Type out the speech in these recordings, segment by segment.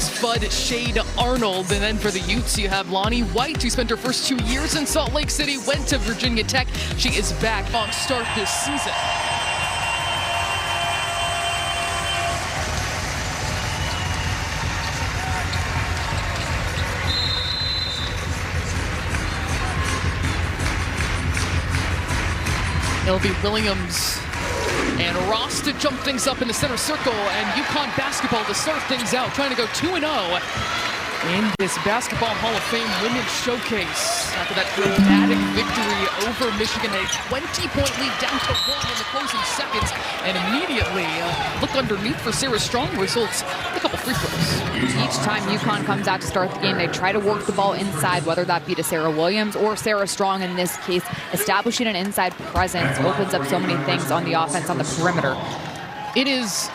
Azzi Fudd, Shade Arnold. And then for the Utes, you have Maty Wilke, who spent her first 2 years in Salt Lake City, went to Virginia Tech. She is back on start this season. It'll be Williams and Ross to jump things up in the center circle, and UConn basketball to start things out, trying to go 2-0 in this Basketball Hall of Fame Women's Showcase. After that dramatic victory over Michigan, a 20-point lead down to 1 in the closing seconds, and immediately look underneath for Sarah Strong, results in a couple free throws. Each time UConn comes out to start the game, they try to work the ball inside, whether that be to Sarah Williams or Sarah Strong in this case. Establishing an inside presence opens up so many things on the offense on the perimeter. It is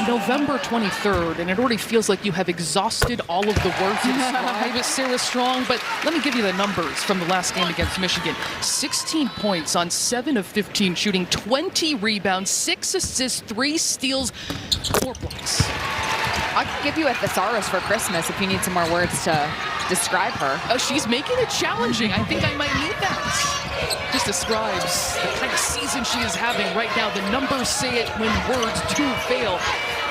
November 23rd, and it already feels like you have exhausted all of the words to describe Sarah Strong, but let me give you the numbers from the last game against Michigan. 16 points on 7 of 15 shooting, 20 rebounds, 6 assists, 3 steals, 4 blocks. I could give you a thesaurus for Christmas if you need some more words to describe her. Oh, she's making it challenging. I think I might need that. Just describes the kind of season she is having right now. The numbers say it when words do fail,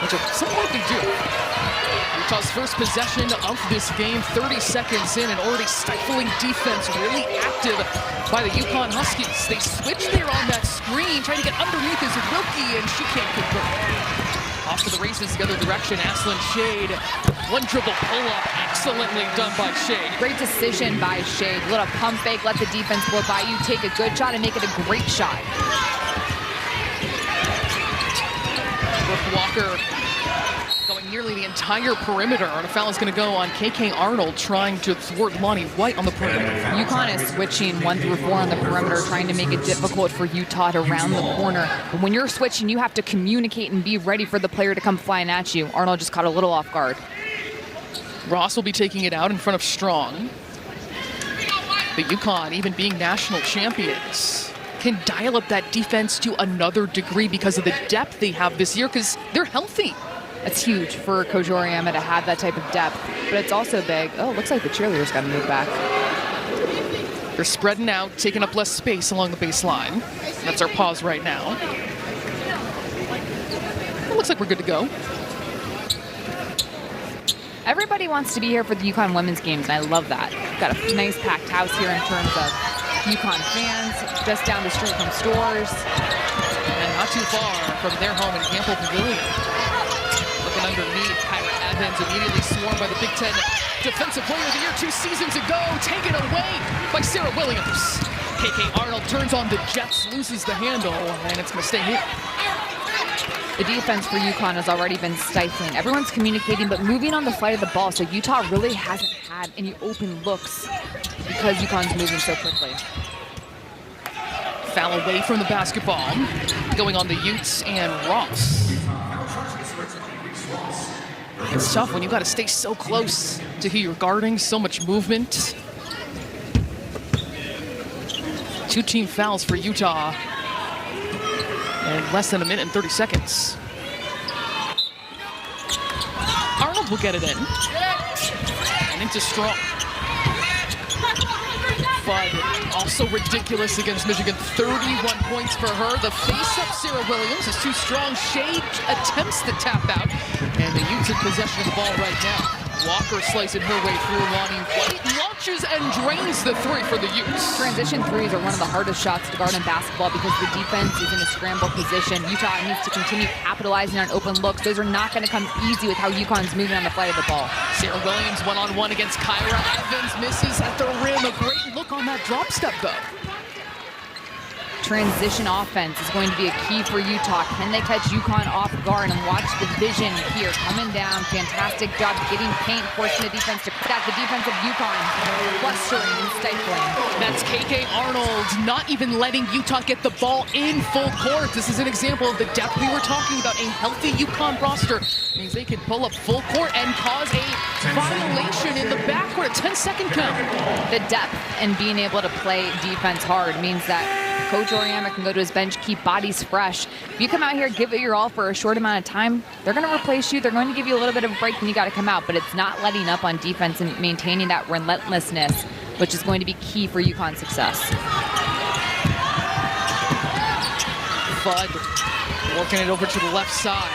which at some point they do. Utah's first possession of this game, 30 seconds in, and already stifling defense, really active by the UConn Huskies. They switch there on that screen, trying to get underneath Azzi Wilke, and she can't convert. Off to the races the other direction, Ashlyn Shade. One dribble pull-up, excellently done by Shade. Great decision by Shade. Little pump fake, let the defense blow by you, take a good shot and make it a great shot. Brooke Walker going nearly the entire perimeter, and a foul is going to go on KK Arnold trying to thwart Maty Wilke on the perimeter. UConn is switching 1 through 4 on the perimeter, trying to make it difficult for Utah to round the corner. But when you're switching, you have to communicate and be ready for the player to come flying at you. Arnold just caught a little off guard. Ross will be taking it out in front of Strong. But UConn, even being national champions, can dial up that defense to another degree because of the depth they have this year, because they're healthy. It's huge for Coach Auriemma to have that type of depth, but it's also big. Oh, looks like the cheerleaders got to move back. They're spreading out, taking up less space along the baseline. That's our pause right now. It looks like we're good to go. Everybody wants to be here for the UConn women's games, and I love that. Got a nice packed house here in terms of UConn fans, just down the street from stores. And not too far from their home in Campbell Pavilion. Looking underneath, Kyra Evans immediately swarmed by the Big Ten Defensive Player of the Year 2 seasons ago, taken away by Sarah Williams. KK Arnold turns on the Jets, loses the handle, and it's going to stay here. The defense for UConn has already been stifling. Everyone's communicating, but moving on the flight of the ball, so Utah really hasn't had any open looks because UConn's moving so quickly. Foul away from the basketball, going on the Utes and Ross. It's tough when you've got to stay so close to who you're guarding, so much movement. 2 team fouls for Utah in less than a minute and 30 seconds. Arnold will get it in. And into Strong. Fudd, also ridiculous against Michigan. 31 points for her. The face-up Sarah Williams is too strong. Shade attempts the tap out. And the Utes in possession of the ball right now. Walker slicing her way through. Maty Wilke launches and drains the 3 for the Utes. Transition threes are one of the hardest shots to guard in basketball because the defense is in a scramble position. Utah needs to continue capitalizing on open looks. Those are not going to come easy with how UConn's moving on the flight of the ball. Sarah Williams one-on-one against Kyra Evans, misses at the rim. A great look on that drop step, though. Transition offense is going to be a key for Utah. Can they catch UConn off guard? And watch the vision here coming down. Fantastic job getting paint, forcing the defense to put out the defense of UConn. Clustering and stifling. That's KK Arnold not even letting Utah get the ball in full court. This is an example of the depth we were talking about. A healthy UConn roster means they can pull up full court and cause a violation in the backcourt. A 10-second count. The depth and being able to play defense hard means that Coach Coach Oriana can go to his bench, keep bodies fresh. If you come out here, give it your all for a short amount of time, they're going to replace you. They're going to give you a little bit of a break and you got to come out. But it's not letting up on defense and maintaining that relentlessness, which is going to be key for UConn's success. Fudd working it over to the left side.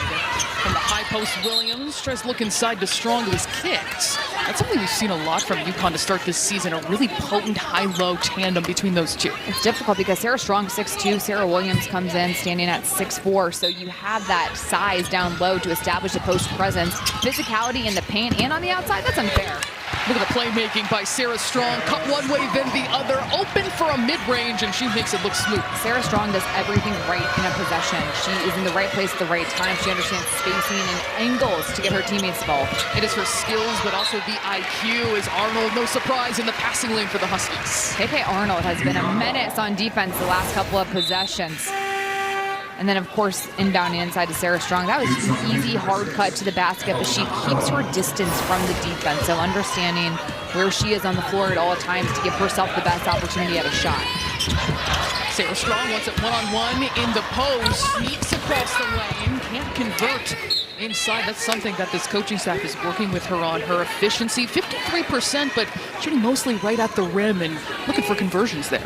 From the high post, Williams tries to look inside to Strong, who is kicked. That's something we've seen a lot from UConn to start this season, a really potent high-low tandem between those two. It's difficult because Sarah Strong 6'2", Sarah Williams comes in standing at 6'4", so you have that size down low to establish a post presence. Physicality in the paint and on the outside, that's unfair. Look at the playmaking by Sarah Strong. Cut one way, then the other. Open for a mid-range, and she makes it look smooth. Sarah Strong does everything right in a possession. She is in the right place at the right time. She understands spacing and angles to get her teammates involved. It is her skills, but also the IQ. Is Arnold, no surprise, in the passing lane for the Huskies. KK Arnold has been a menace on defense the last couple of possessions. And then, of course, inbounding inside to Sarah Strong. That was an easy, hard cut to the basket, but she keeps her distance from the defense. So understanding where she is on the floor at all times to give herself the best opportunity at a shot. Sarah Strong wants it one-on-one in the post. Sneaks across the lane. Can't convert inside. That's something that this coaching staff is working with her on. Her efficiency, 53%, but shooting mostly right at the rim and looking for conversions there.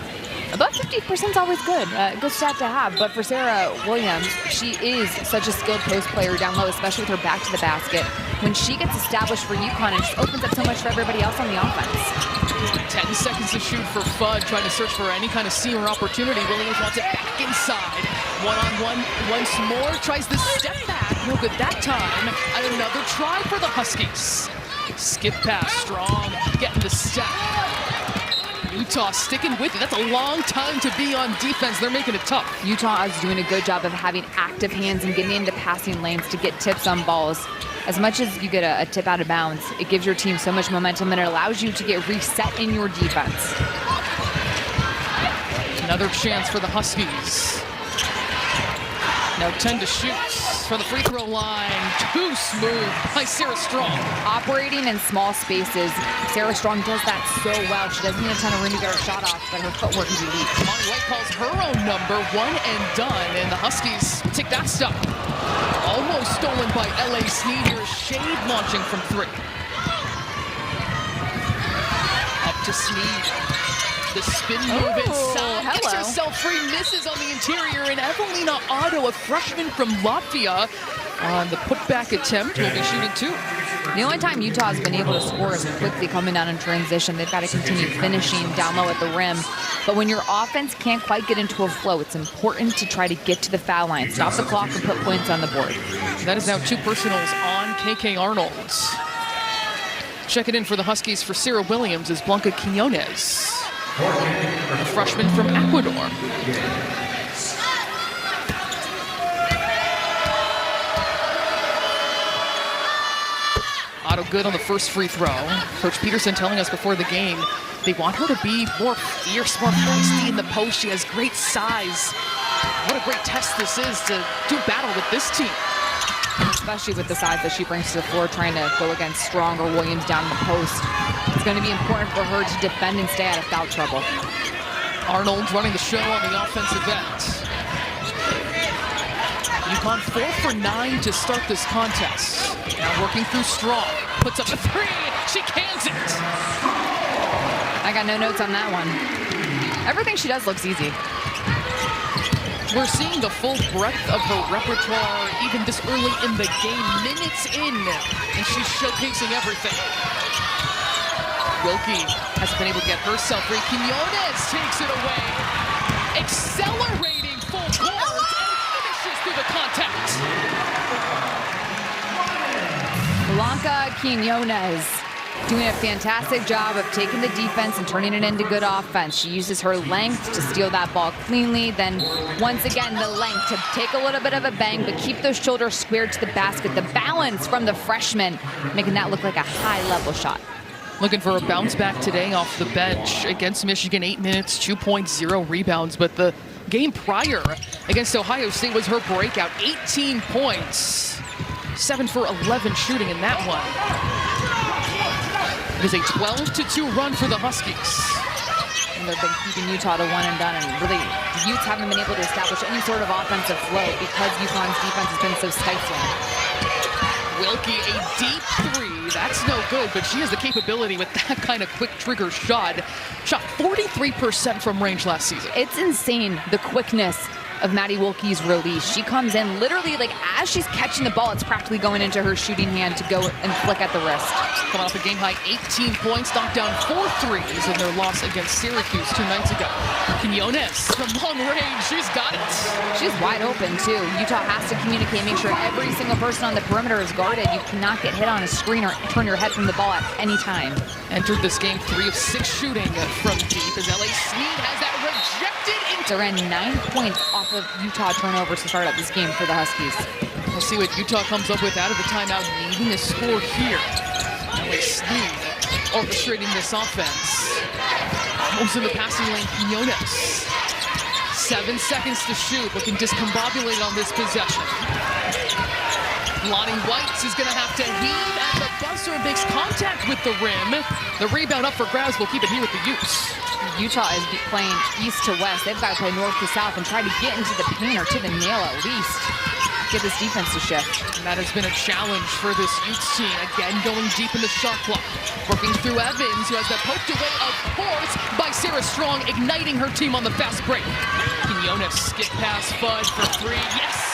About 50% is always good. Good stat to have. But for Sarah Williams, she is such a skilled post player down low, especially with her back to the basket. When she gets established for UConn, it just opens up so much for everybody else on the offense. 10 seconds to shoot for Fudd, trying to search for any kind of seam or opportunity. Williams wants it back inside. One-on-one once more. Tries the step back. No good that time. And another try for the Huskies. Skip pass. Strong getting the step. Utah sticking with it. That's a long time to be on defense. They're making it tough. Utah is doing a good job of having active hands and getting into passing lanes to get tips on balls. As much as you get a tip out of bounds, it gives your team so much momentum and it allows you to get reset in your defense. Another chance for the Huskies. Now 10 to shoot for the free throw line. Too smooth by Sarah Strong. Operating in small spaces, Sarah Strong does that so well. She doesn't need a ton of room to get her shot off, but her footwork is elite. Maty Wilke calls her own number, one and done, and the Huskies take that stop. Almost stolen by LA Sneed. Here is Shade launching from three. Up to Sneed. The spin move inside, gets herself free, misses on the interior, and Evelina Otto, a freshman from Latvia, on the putback attempt, will be shooting two. The only time Utah has been able to score is quickly coming down in transition. They've got to continue finishing down low at the rim. But when your offense can't quite get into a flow, it's important to try to get to the foul line, stop the clock, and put points on the board. That is now two personals on KK Arnold. Check it in for the Huskies for Sarah Williams is Blanca Quiñones, a freshman from Ecuador. Otto good on the first free throw. Coach Peterson telling us before the game they want her to be more fierce, more feisty in the post. She has great size. What a great test this is to do battle with this team. Especially with the size that she brings to the floor, trying to go against Strong or Williams down the post. It's going to be important for her to defend and stay out of foul trouble. Arnold running the show on the offensive end. UConn 4 for 9 to start this contest. Now working through Strong. Puts up a three. She cans it. I got no notes on that one. Everything she does looks easy. We're seeing the full breadth of her repertoire even this early in the game, minutes in, and she's showcasing everything. Wilke hasn't been able to get herself free. Quiñones takes it away, accelerating full court and finishes through the contact. Blanca Quiñones doing a fantastic job of taking the defense and turning it into good offense. She uses her length to steal that ball cleanly. Then once again, the length to take a little bit of a bang, but keep those shoulders squared to the basket. The balance from the freshman, making that look like a high-level shot. Looking for a bounce back today off the bench against Michigan. 8 minutes, 2.0 rebounds. But the game prior against Ohio State was her breakout. 18 points, 7 for 11 shooting in that one. It is a 12-2 run for the Huskies. They've been keeping Utah to one and done, and really the Utes haven't been able to establish any sort of offensive flow because UConn's defense has been so stifling. Wilke, a deep three. That's no good, but she has the capability with that kind of quick trigger shot. Shot 43% from range last season. It's insane, the quickness of Maty Wilke's release. She comes in literally like as she's catching the ball, it's practically going into her shooting hand to go and flick at the wrist. Coming off a game high 18 points, knocked down 4 threes in their loss against Syracuse 2 nights ago. Quinones from long range, she's got it. She's wide open too. Utah has to communicate, make sure every single person on the perimeter is guarded. You cannot get hit on a screen or turn your head from the ball at any time. Entered this game 3 of 6 shooting from deep as LA Sneed has that rejected. They ran 9 points off of Utah turnovers to start out this game for the Huskies. We'll see what Utah comes up with out of the timeout, needing a score here. LA Sneed orchestrating this offense. Almost in the passing lane, Quinones. 7 seconds to shoot, looking discombobulated on this possession. Lonnie White is going to have to heave, and the buzzer makes contact with the rim. The rebound up for grabs. We'll keep it here with the Utes. Utah is playing east to west. They've got to play north to south and try to get into the paint or to the nail at least. Get this defense to shift. And that has been a challenge for this Utes team. Again, going deep in the shot clock. Working through Evans, who has that poked away, of course, by Sarah Strong, igniting her team on the fast break. Quinones skip pass Fudd for 3. Yes!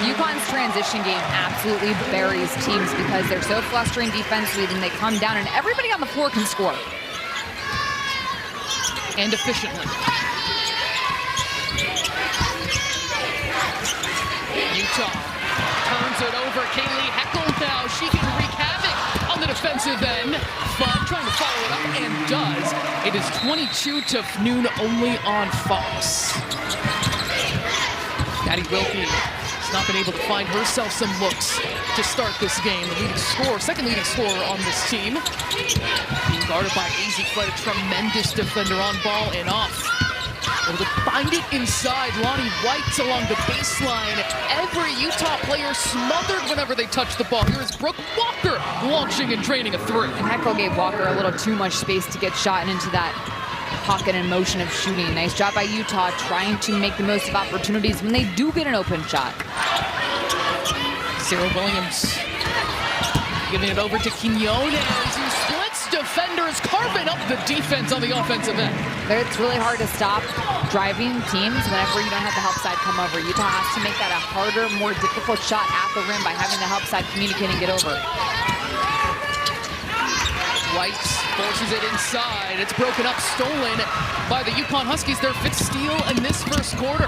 UConn's transition game absolutely buries teams because they're so flustering defensively, then they come down and everybody on the floor can score. And efficiently. Utah turns it over. Kaylee Heckel now. She can wreak havoc on the defensive end. Fudd trying to follow it up and does. It is 22 to noon only on Fox. Maty Wilke has not been able to find herself some looks to start this game. The leading scorer, second leading scorer on this team. Being guarded by Azzi Fudd, a tremendous defender on ball and off. Able to find it inside. Lonnie White along the baseline. Every Utah player smothered whenever they touch the ball. Here is Brooke Walker launching and draining a 3. And Heckel gave Walker a little too much space to get shot into that pocket and motion of shooting. Nice job by Utah trying to make the most of opportunities when they do get an open shot. Sarah Williams giving it over to Quinones, who splits defenders, carving up the defense on the offensive end. It's really hard to stop driving teams whenever you don't have the help side come over. Utah has to make that a harder, more difficult shot at the rim by having the help side communicate and get over. White forces it inside. It's broken up, stolen by the UConn Huskies. Their 5th steal in this first quarter.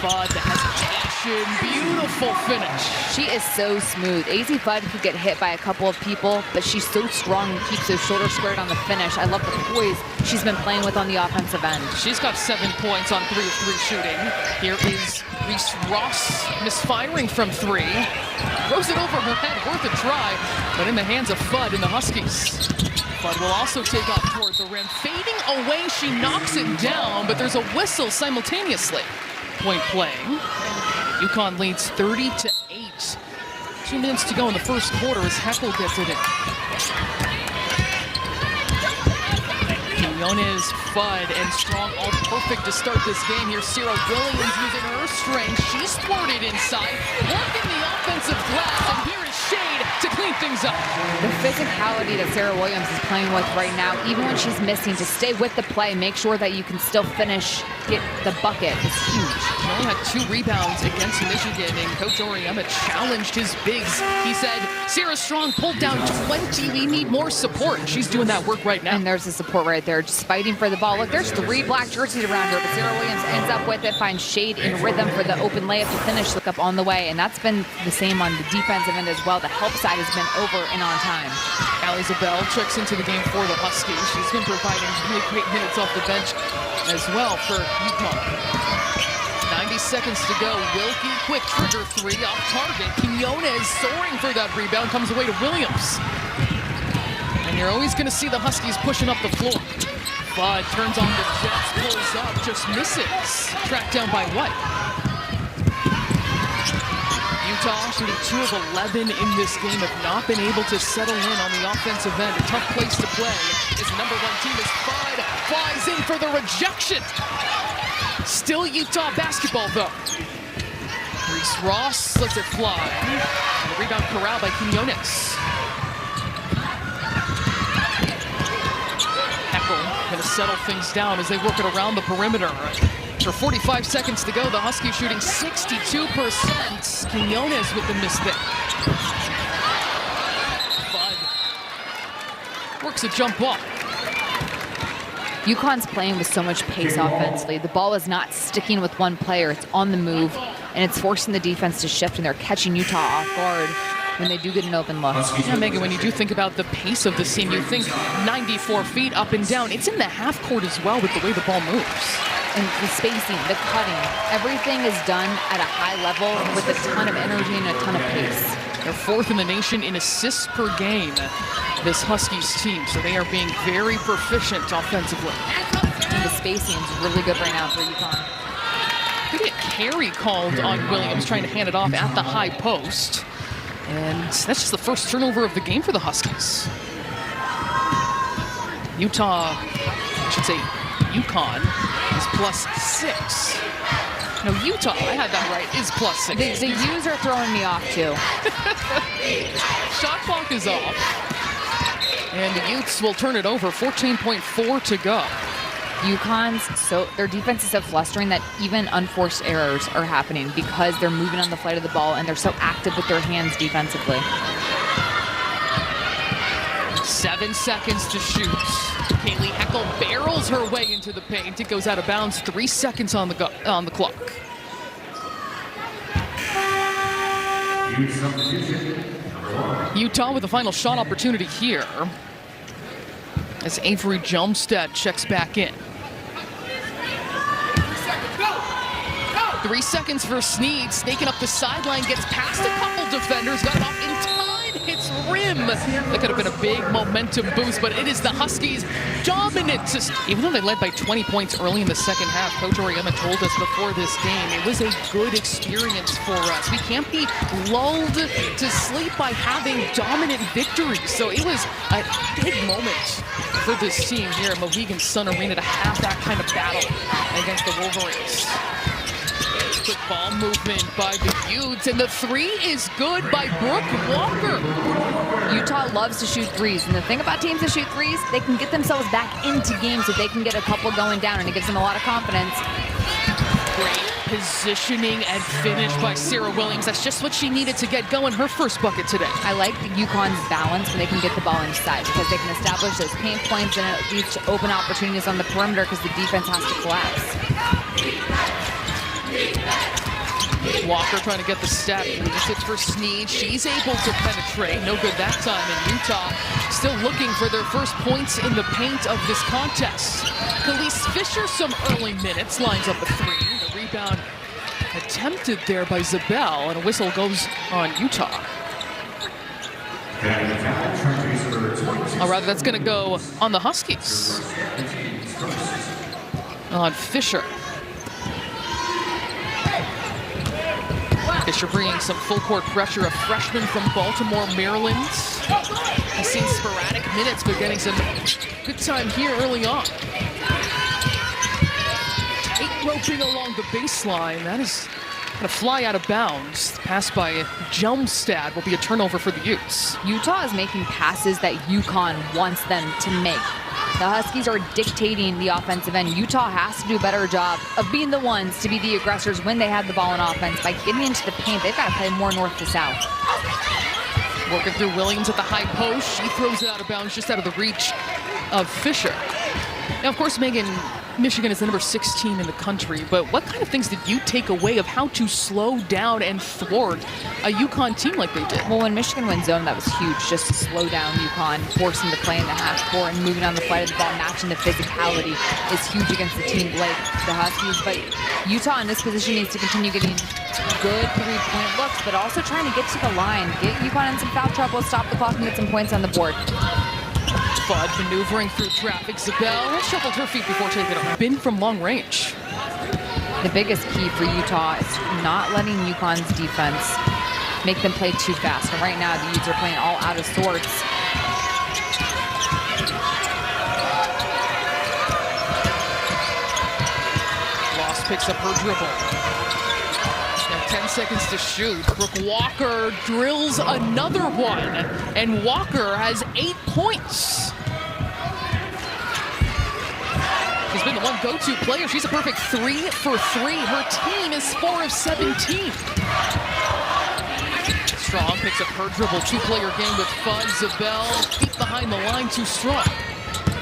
Fudd has action. Beautiful finish. She is so smooth. Azzi Fudd could get hit by a couple of people, but she's so strong and keeps those shoulders squared on the finish. I love the poise she's been playing with on the offensive end. She's got 7 points on 3 of 3 shooting. Here is Reese Ross misfiring from 3. Throws it over her head, worth a try, but in the hands of Fudd and the Huskies. Fudd will also take off towards the rim. Fading away, she knocks it down, but there's a whistle simultaneously. Point playing. UConn leads 30-8. 2 minutes to go in the first quarter as Heckel gets it in. Quinones, Fudd, and Strong all perfect to start this game here. Sarah Williams using her strength. She's thwarted inside, working the offensive glass, and here is Shade to clean things up. The physicality that Sarah Williams is playing with right now, even when she's missing, to stay with the play, make sure that you can still finish, get the bucket, is huge. She only had 2 rebounds against Michigan, and Coach Oriema challenged his bigs. He said, Sarah Strong pulled down 20. We need more support, and she's doing that work right now. And there's the support right there, just fighting for the ball. Look, there's 3 black jerseys around her, but Sarah Williams ends up with it, finds Shade in rhythm for the open layup to finish, look up on the way, and that's been the same on the defensive end as well. The help side has been over and on time. Allie Zabel checks into the game for the Huskies. She's been providing really great minutes off the bench as well for UConn. 90 seconds to go. Wilke, quick trigger 3 off target. Quinones soaring for that rebound, comes away to Williams. And you're always going to see the Huskies pushing up the floor. Fudd turns on the jets, pulls up, just misses. Tracked down by White. Utah shooting 2 of 11 in this game, have not been able to settle in on the offensive end. A tough place to play. As the number 1 team is Fudd, flies in for the rejection. Still Utah basketball though. Reese Ross lets it fly. And the rebound corralled by Quinones. Heckel going to settle things down as they work it around the perimeter. For 45 seconds to go, the Huskies shooting 62%. Quinones with the miss there. Fudd works a jump ball. UConn's playing with so much pace offensively. The ball is not sticking with one player. It's on the move, and it's forcing the defense to shift, and they're catching Utah off guard when they do get an open look. Yeah, Megan, when you do think about the pace of this team, you think 94 feet up and down. It's in the half court as well with the way the ball moves. And the spacing, the cutting, everything is done at a high level with a ton of energy and a ton of pace. They're 4th in the nation in assists per game, this Huskies team, so they are being very proficient offensively. And the spacing is really good right now for UConn. We get carry called on Williams, trying to hand it off at the high post. And that's just the first turnover of the game for the Huskies. Utah, I should say UConn, is +6. No, Utah, I had that right, is +6. The Utes are throwing me off too. Shot clock is off. And the Utes will turn it over, 14.4 to go. UConn's, their defense is so flustering that even unforced errors are happening because they're moving on the flight of the ball and they're so active with their hands defensively. 7 seconds to shoot. Kaylee Heckel barrels her way into the paint. It goes out of bounds. 3 seconds on the clock. Utah with the final shot opportunity here as Avery Jumstead checks back in. 3 seconds for Sneed, snaking up the sideline, gets past a couple defenders, got it off in time, hits rim. That could have been a big momentum boost, but it is the Huskies' dominant. Even though they led by 20 points early in the second half, Coach Oriema told us before this game, it was a good experience for us. We can't be lulled to sleep by having dominant victories. So it was a big moment for this team here at Mohegan Sun Arena to have that kind of battle against the Wolverines. Good ball movement by the Utes, and the 3 is good by Brooke Walker. Utah loves to shoot threes, and the thing about teams that shoot threes, they can get themselves back into games if they can get a couple going down, and it gives them a lot of confidence. Great positioning and finish by Sarah Williams. That's just what she needed to get going, her first bucket today. I like the UConn's balance when they can get the ball inside because they can establish those paint points and it leads to open opportunities on the perimeter because the defense has to collapse. Walker trying to get the step. It's for Sneed. She's able to penetrate. No good that time. And Utah still looking for their first points in the paint of this contest. Khalees Fisher, some early minutes, lines up a 3. The rebound attempted there by Zabel, and a whistle goes on Utah. Or rather, that's going to go on the Huskies. On Fisher. Fisher bringing some full court pressure, a freshman from Baltimore, Maryland. He's seen sporadic minutes, but getting some good time here early on. Tight roping along the baseline. That is going to fly out of bounds. The pass by Jumstead will be a turnover for the Utes. Utah is making passes that UConn wants them to make. The Huskies are dictating the offensive end. Utah has to do a better job of being the ones to be the aggressors when they have the ball in offense. By getting into the paint, they've got to play more north to south. Working through Williams at the high post. She throws it out of bounds, just out of the reach of Fisher. Now, of course, Megan, Michigan is the number 16 in the country, but what kind of things did you take away of how to slow down and thwart a UConn team like they did? Well, when Michigan went zone, that was huge, just to slow down UConn, force them to play in the half court and moving on the flight of the ball, matching the physicality is huge against the team like the Huskies. But Utah in this position needs to continue getting good three-point looks, but also trying to get to the line, get UConn in some foul trouble, stop the clock, and get some points on the board. Fudd maneuvering through traffic. Zabel shuffled her feet before taking a bin from long range. The biggest key for Utah is not letting UConn's defense make them play too fast. And right now, the Utes are playing all out of sorts. Ross picks up her dribble. Now 10 seconds to shoot. Brooke Walker drills another one, and Walker has 8 points. She's been the one go-to player. She's a perfect 3 for 3. Her team is 4 of 17. Strong picks up her dribble. 2-player game with Fudd. Zabel deep behind the line, too strong.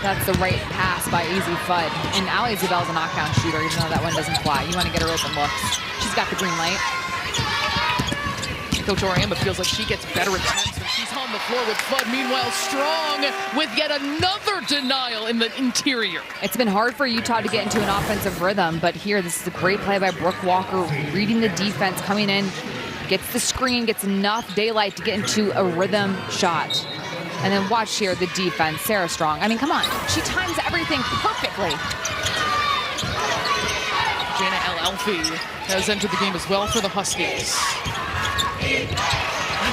That's the right pass by Azzi Fudd. And Ali Zabel's a knockdown shooter, even though that one doesn't fly. You want to get her open looks. She's got the green light. Coach Oriamba feels like she gets better attempts when she's on the floor with Fudd. Meanwhile, Strong with yet another denial in the interior. It's been hard for Utah to get into an offensive rhythm, but here, this is a great play by Brooke Walker, reading the defense, coming in, gets the screen, gets enough daylight to get into a rhythm shot. And then watch here the defense, Sarah Strong. I mean, come on, she times everything perfectly. Jana El-Elfi has entered the game as well for the Huskies.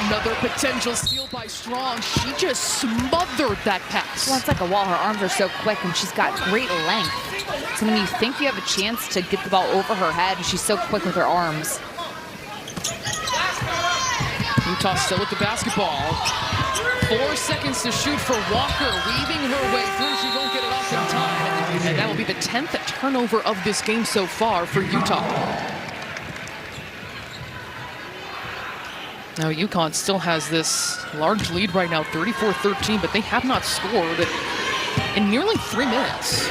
Another potential steal by Strong. She just smothered that pass. Well, it's like a wall. Her arms are so quick, and she's got great length. So when you think you have a chance to get the ball over her head, she's so quick with her arms. Utah still with the basketball. 4 seconds to shoot for Walker, weaving her way through. She won't get it off in time. And that will be the 10th turnover of this game so far for Utah. Now UConn still has this large lead right now, 34-13, but they have not scored in nearly 3 minutes.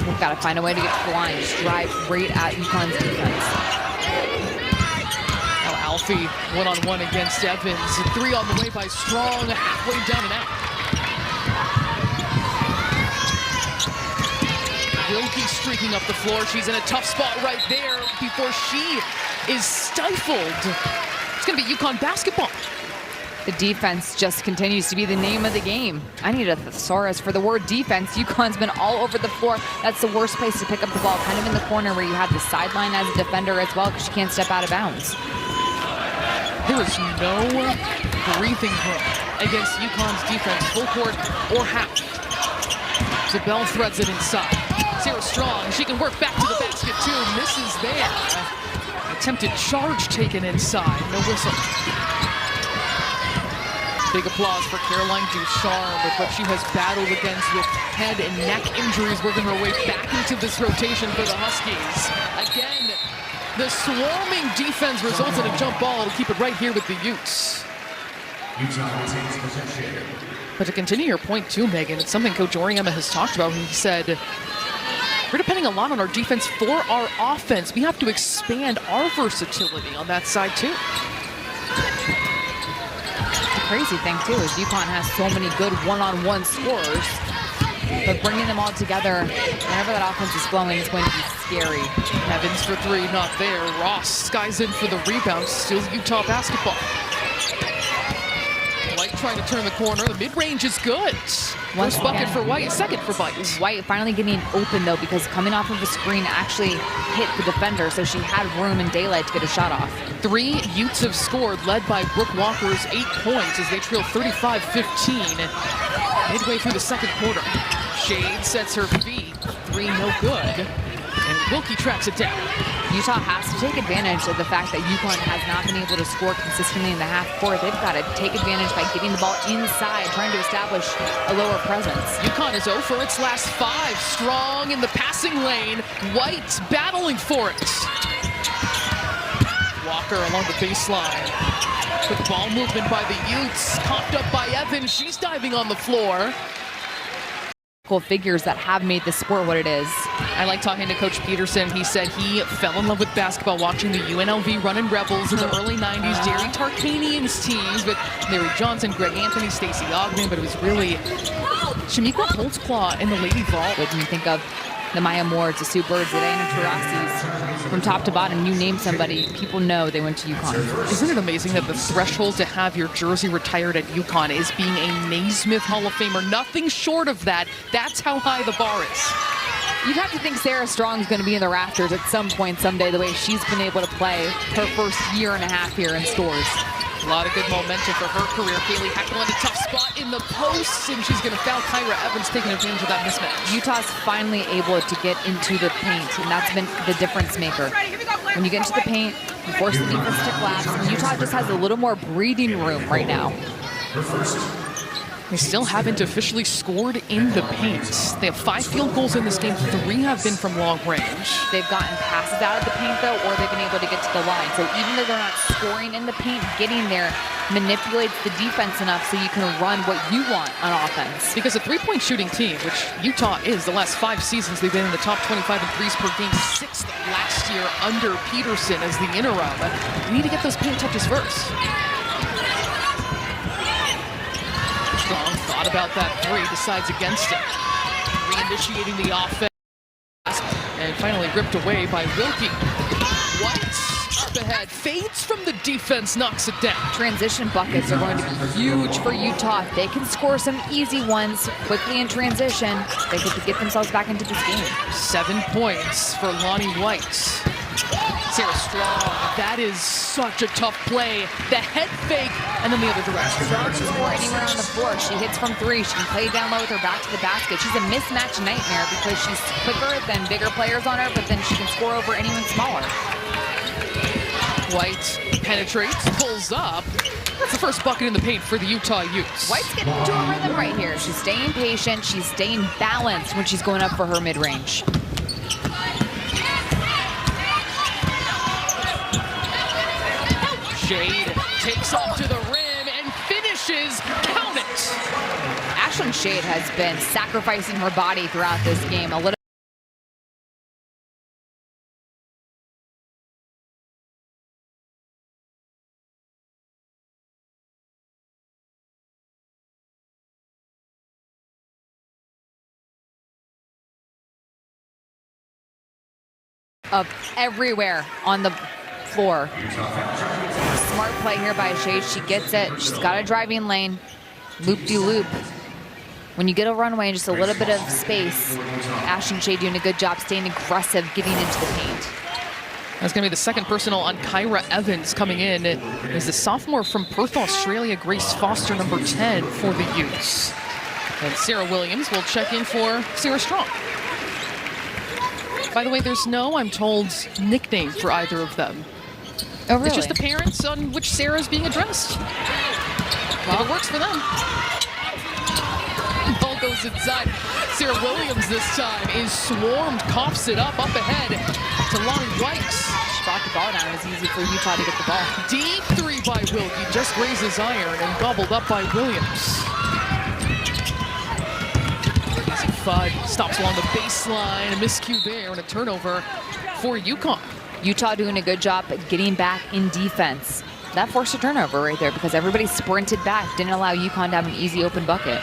We've got to find a way to get to the line. Just drive right at UConn's defense. Alfie one-on-one against Evans. 3 on the way by Strong, halfway down and out. Wilke streaking up the floor. She's in a tough spot right there before she is stifled. It's going to be UConn basketball. The defense just continues to be the name of the game. I need a thesaurus for the word defense. UConn's been all over the floor. That's the worst place to pick up the ball, kind of in the corner where you have the sideline as a defender as well, because you can't step out of bounds. There is no breathing room against UConn's defense, full court or half. Zabel threads it inside. Sarah Strong, she can work back to the basket too. Misses there. Attempted charge taken inside, no whistle. Big applause for Caroline Ducharme with what she has battled against with head and neck injuries, working her way back into this rotation for the Huskies. Again, the swarming defense results in a jump ball. It'll keep it right here with the Utes. But to continue your point too, Megan, it's something Coach Oriamba has talked about. He said, we're depending a lot on our defense for our offense. We have to expand our versatility on that side too. The crazy thing too is UConn has so many good one-on-one scorers, but bringing them all together, whenever that offense is flowing, it's going to be scary. Evans for 3, not there. Ross skies in for the rebound, still Utah basketball. White trying to turn the corner. The mid-range is good. First bucket for White, second for White. White finally getting open though, because coming off of the screen actually hit the defender, so she had room and daylight to get a shot off. 3 Utes have scored, led by Brooke Walker's 8 points as they trail 35-15 midway through the second quarter. Shade sets her feet. 3 no good. And Wilke tracks it down. Utah has to take advantage of the fact that UConn has not been able to score consistently in the half court. They've got to take advantage by getting the ball inside, trying to establish a lower presence. UConn is 0 for its last 5. Strong in the passing lane. White battling for it. Walker along the baseline. Quick ball movement by the Utes. Copped up by Evans. She's diving on the floor. Figures that have made the sport what it is. I like talking to Coach Peterson. He said he fell in love with basketball watching the UNLV running Rebels in the early 90s. Jerry Tarkanian's teams with Larry Johnson, Greg Anthony, Stacey Ogden, but it was really Shamika Holtzclaw in the Lady Vault. When you think of the Maya Moores, the Sue Birds, the Diana Taurasi's, from top to bottom, you name somebody, people know they went to UConn. Isn't it amazing that the threshold to have your jersey retired at UConn is being a Naismith Hall of Famer? Nothing short of that. That's how high the bar is. You'd have to think Sarah Strong's going to be in the rafters at some point someday, the way she's been able to play her first year and a half here in Stores. A lot of good momentum for her career. Kaylee Heckel in a tough spot in the post, and she's going to foul Kyra Evans, taking advantage of that mismatch. Utah's finally able to get into the paint, and that's been the difference maker. When you get into the paint, you force the defense to collapse, and Utah just has a little more breathing room right now. They still haven't officially scored in the paint. They have 5 field goals in this game. 3 have been from long range. They've gotten passes out of the paint, though, or they've been able to get to the line. So even though they're not scoring in the paint, getting there manipulates the defense enough so you can run what you want on offense. Because a three-point shooting team, which Utah is the last 5 seasons, they've been in the top 25 in threes per game, 6th last year under Peterson as the interim. You need to get those paint touches first. Strong thought about that 3, decides against it. Reinitiating the offense. And finally ripped away by Wilke. White up ahead, fades from the defense, knocks it down. Transition buckets are going to be huge for Utah. If they can score some easy ones quickly in transition, they could get themselves back into this game. 7 points for Lonnie White. Sarah Strong, that is such a tough play. The head fake, and then the other direction. Strong can score anywhere on the floor. She hits from 3. She can play down low with her back to the basket. She's a mismatch nightmare because she's quicker than bigger players on her, but then she can score over anyone smaller. White penetrates, pulls up. That's the first bucket in the paint for the Utah Utes. White's getting into a rhythm right here. She's staying patient. She's staying balanced when she's going up for her mid-range. Shade takes off to the rim and finishes. Count it. Ashlyn Shade has been sacrificing her body throughout this game. A little of everywhere on the floor. Smart play here by Shade. She gets it. She's got a driving lane. Loop-de-loop. When you get a runway and just a little bit of space, Ashlyn Shade doing a good job staying aggressive, getting into the paint. That's going to be the second personal on Kyra Evans coming in. Is the sophomore from Perth, Australia, Grace Foster, number 10 for the Utes. And Sarah Williams will check in for Sarah Strong. By the way, there's no, I'm told, nickname for either of them. Oh, really? It's just the parents on which Sarah's being addressed. Well, if it works for them. Ball goes inside. Sarah Williams this time is swarmed, coughs it up ahead to Lonnie White. She brought the ball down. It was easy for Utah to get the ball. Deep 3 by Wilke, just grazes iron and gobbled up by Williams. Azzi Fudd stops along the baseline, a miscue there and a turnover for UConn. Utah doing a good job at getting back in defense. That forced a turnover right there because everybody sprinted back, didn't allow UConn to have an easy open bucket.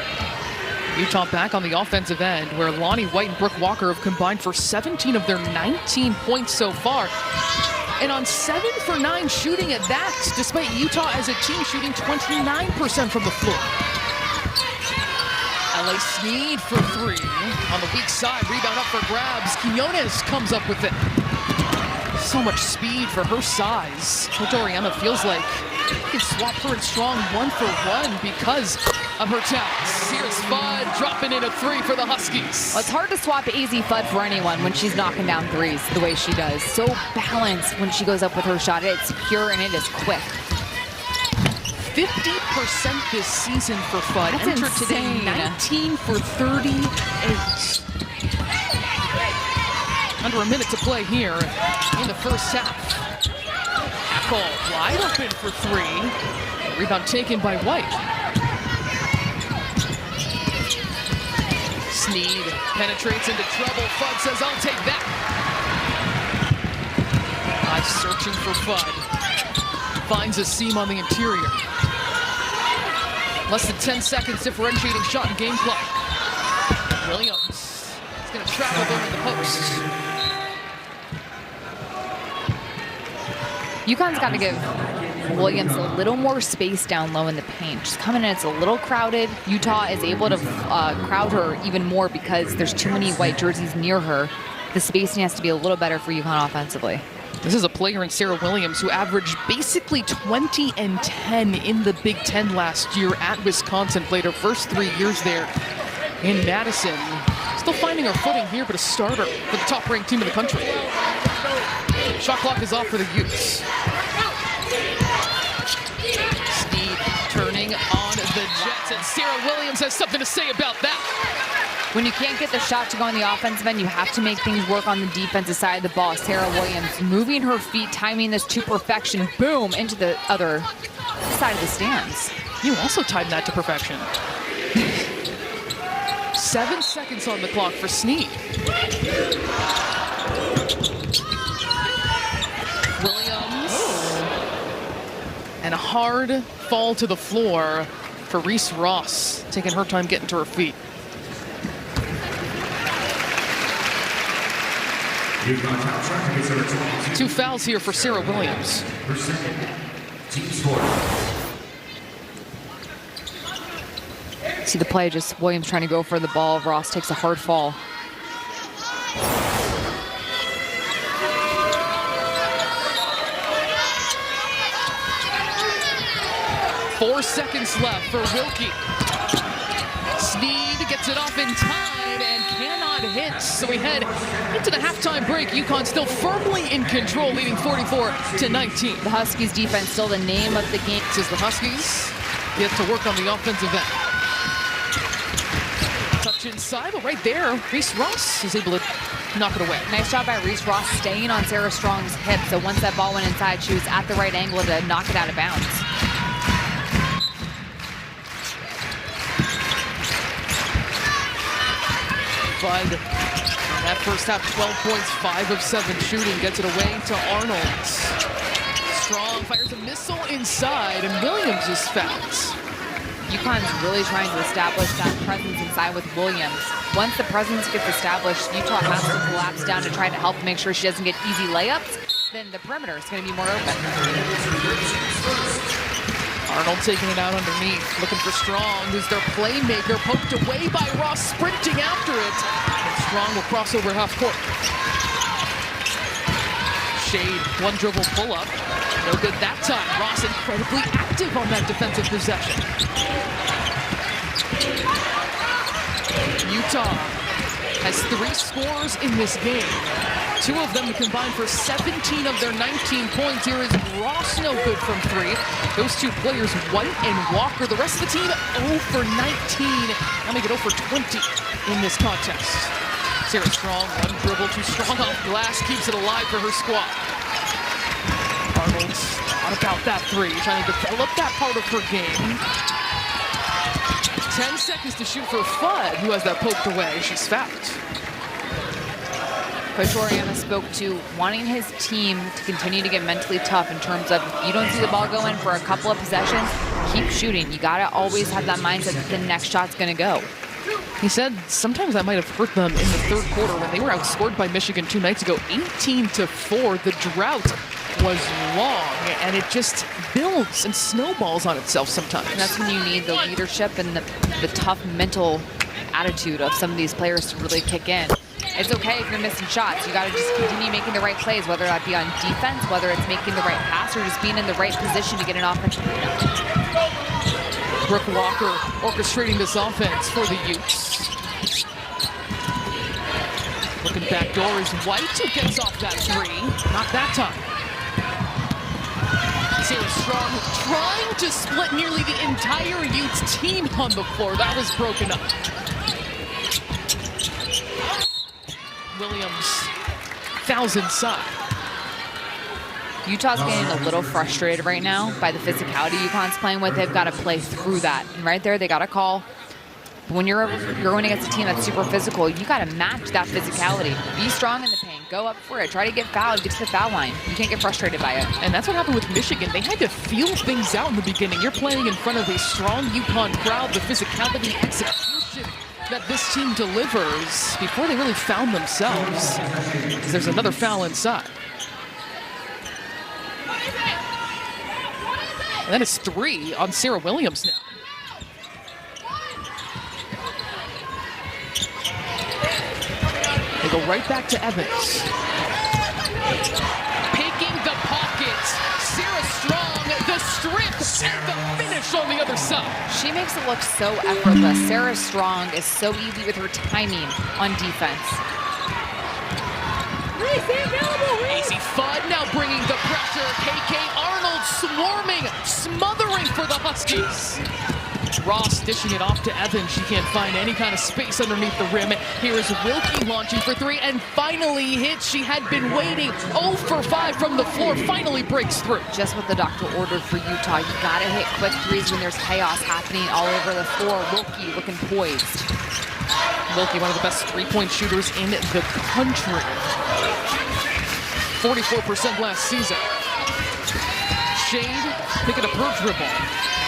Utah back on the offensive end where Lonnie White and Brooke Walker have combined for 17 of their 19 points so far. And on 7 for 9 shooting at that, despite Utah as a team shooting 29% from the floor. LA Sneed for 3. On the weak side, rebound up for grabs. Quinones comes up with it. So much speed for her size. Doriana feels like you can swap her and Strong 1-for-1 because of her talent. Here's Fudd dropping in a 3 for the Huskies. Well, it's hard to swap Azzi Fudd for anyone when she's knocking down threes the way she does. So balanced when she goes up with her shot. It's pure and it is quick. 50% this season for Fudd. That's Entered insane. today 19 for 38. Under a minute to play here in the first half. Heckel wide open for 3. Rebound taken by White. Sneed penetrates into trouble. Fudd says, I'll take that. Eyes searching for Fudd. Finds a seam on the interior. Less than 10 seconds differentiating shot and game clock. Williams is going to travel there in the post. UConn's got to give Williams a little more space down low in the paint. She's coming in, it's a little crowded. Utah is able to crowd her even more because there's too many white jerseys near her. The spacing has to be a little better for UConn offensively. This is a player in Sarah Williams who averaged basically 20 and 10 in the Big Ten last year at Wisconsin. Played her first 3 years there in Madison. Still finding her footing here, but a starter for the top-ranked team in the country. Shot clock is off for the Utes. Sneed turning on the Jets, and Sarah Williams has something to say about that. When you can't get the shot to go on the offensive end, you have to make things work on the defensive side of the ball. Sarah Williams moving her feet, timing this to perfection. Boom, into the other side of the stands. You also timed that to perfection. 7 seconds on the clock for Sneed. Williams. And a hard fall to the floor for Reese Ross, taking her time getting to her feet. Two fouls here for Sarah Williams. See the play, just Williams trying to go for the ball. Ross takes a hard fall. Four seconds left for Wilke. Sneed gets it off in time and cannot hit. So we head into the halftime break. UConn still firmly in control, leading 44-19. The Huskies defense still the name of the game. Says the Huskies get to work on the offensive end. Touch inside, but right there, Reese Ross is able to knock it away. Nice job by Reese Ross staying on Sarah Strong's hip. So once that ball went inside, she was at the right angle to knock it out of bounds. Fudd, in that first half, 12 points, 5 of 7 shooting, gets it away to Arnold. Strong fires a missile inside, and Williams is fouled. UConn's really trying to establish that presence inside with Williams. Once the presence gets established, Utah has to collapse down to try to help make sure she doesn't get easy layups. Then the perimeter is going to be more open. Arnold taking it out underneath, looking for Strong, who's their playmaker, poked away by Ross, sprinting after it. And Strong will cross over half court. Shade, one dribble pull-up. No good that time. Ross incredibly active on that defensive possession. Utah has 3 scores in this game. 2 of them combined for 17 of their 19 points. Here is Ross, no good from 3. Those 2 players, White and Walker. The rest of the team 0 for 19. Now make it 0 for 20 in this contest. Sarah Strong, one dribble, too strong off glass, keeps it alive for her squad. Arnold's not about that 3, trying to develop that part of her game. 10 seconds to shoot for Fudd, who has that poked away. She's fouled. Coach Oriana spoke to wanting his team to continue to get mentally tough in terms of if you don't see the ball go in for a couple of possessions, keep shooting. You got to always have that mindset that the next shot's going to go. He said sometimes that might have hurt them in the third quarter when they were outscored by Michigan 2 nights ago, 18-4. The drought was long, and it just builds and snowballs on itself sometimes. And that's when you need the leadership and the tough mental attitude of some of these players to really kick in. It's okay if you're missing shots. You got to just continue making the right plays, whether that be on defense, whether it's making the right pass, or just being in the right position to get an offensive rebound. Brooke Walker orchestrating this offense for the Utes. Looking back door is White, who gets off that 3. Not that time. Sarah Strong trying to split nearly the entire Utes team on the floor. That was broken up. Williams fouls inside. Utah's getting a little frustrated right now by the physicality UConn's playing with. They've got to play through that. And right there, they got a call. But when you're going against a team that's super physical, you got to match that physicality. Be strong in the paint. Go up for it. Try to get fouled. Get to the foul line. You can't get frustrated by it. And that's what happened with Michigan. They had to feel things out in the beginning. You're playing in front of a strong UConn crowd. The physicality, execution that this team delivers before they really found themselves. There's another foul inside. And that is 3 on Sarah Williams now. They go right back to Evans. Pick Strong, the strip, and the finish on the other side. She makes it look so effortless. Sarah Strong is so easy with her timing on defense. Azzi Fudd now bringing the pressure. KK Arnold swarming, smothering for the Huskies. Ross dishing it off to Evans. She can't find any kind of space underneath the rim. Here is Wilke launching for three and finally hits. She had been waiting. 0 for 5 from the floor. Finally breaks through. Just what the doctor ordered for Utah. You gotta hit quick threes when there's chaos happening all over the floor. Wilke looking poised. Wilke, one of the best three-point shooters in the country. 44% last season. Shade picking up her dribble.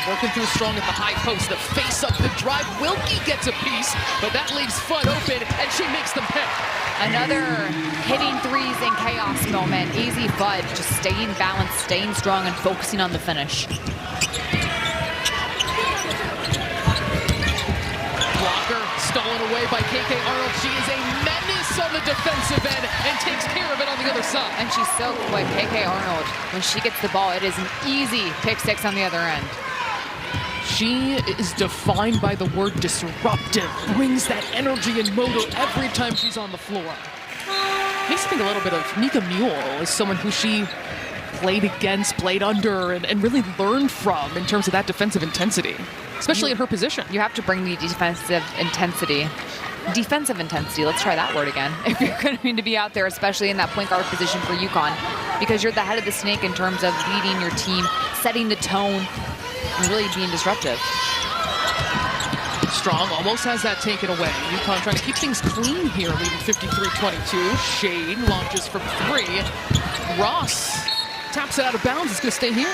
Working through Strong at the high post. The face up the drive. Wilke gets a piece, but that leaves Fudd open, and she makes them pay. Another hitting threes in chaos moment. Azzi Fudd just staying balanced, staying strong, and focusing on the finish. Blocker stolen away by KK Arnold. She is a menace on the defensive end and takes care of it on the other side. And she's so quick. KK Arnold, when she gets the ball, it is an easy pick six on the other end. She is defined by the word disruptive, brings that energy and motor every time she's on the floor. Makes me think a little bit of Nika Mule as someone who she played against, played under, and really learned from in terms of that defensive intensity, especially in her position. You have to bring the defensive intensity. Defensive intensity, let's try that word again. If you're going to be out there, especially in that point guard position for UConn, because you're the head of the snake in terms of leading your team, setting the tone, and really being disruptive. Strong almost has that taken away. UConn trying to keep things clean here, leading 53-22. Shade launches from three. Ross taps it out of bounds. It's going to stay here.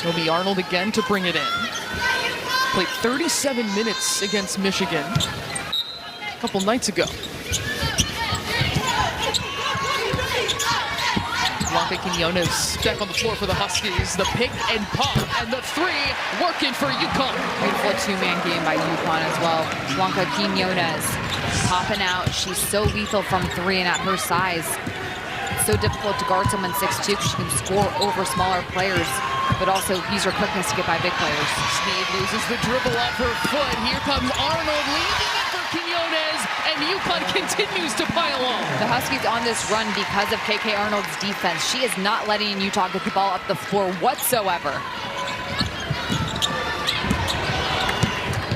It'll be Arnold again to bring it in. Played 37 minutes against Michigan a couple nights ago. Blanca Quinones back on the floor for the Huskies. The pick and pop and the three working for UConn. Beautiful two-man game by UConn as well. Blanca Quinones popping out. She's so lethal from three, and at her size, it's so difficult to guard someone 6'2" because she can score over smaller players, but also use her quickness to get by big players. Sneed loses the dribble off her foot. Here comes Arnold leaving it for Quinones, and UConn continues to pile on. The Huskies on this run because of KK Arnold's defense. She is not letting Utah get the ball up the floor whatsoever.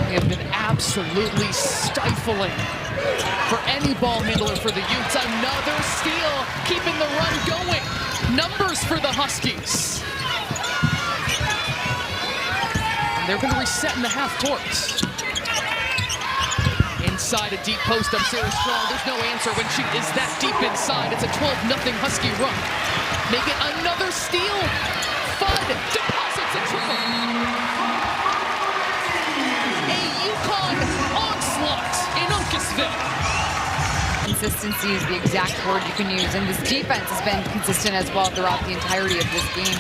They have been absolutely stifling for any ball handler for the Utes. Another steal, keeping the run going. Numbers for the Huskies. And they're going to reset in the half court. Inside a deep post up Sarah Strong. There's no answer when she is that deep inside. It's a 12-0 Husky run. Make it another steal. Fudd deposits a triple. A UConn onslaught in Uncasville. Consistency is the exact word you can use, and this defense has been consistent as well throughout the entirety of this game.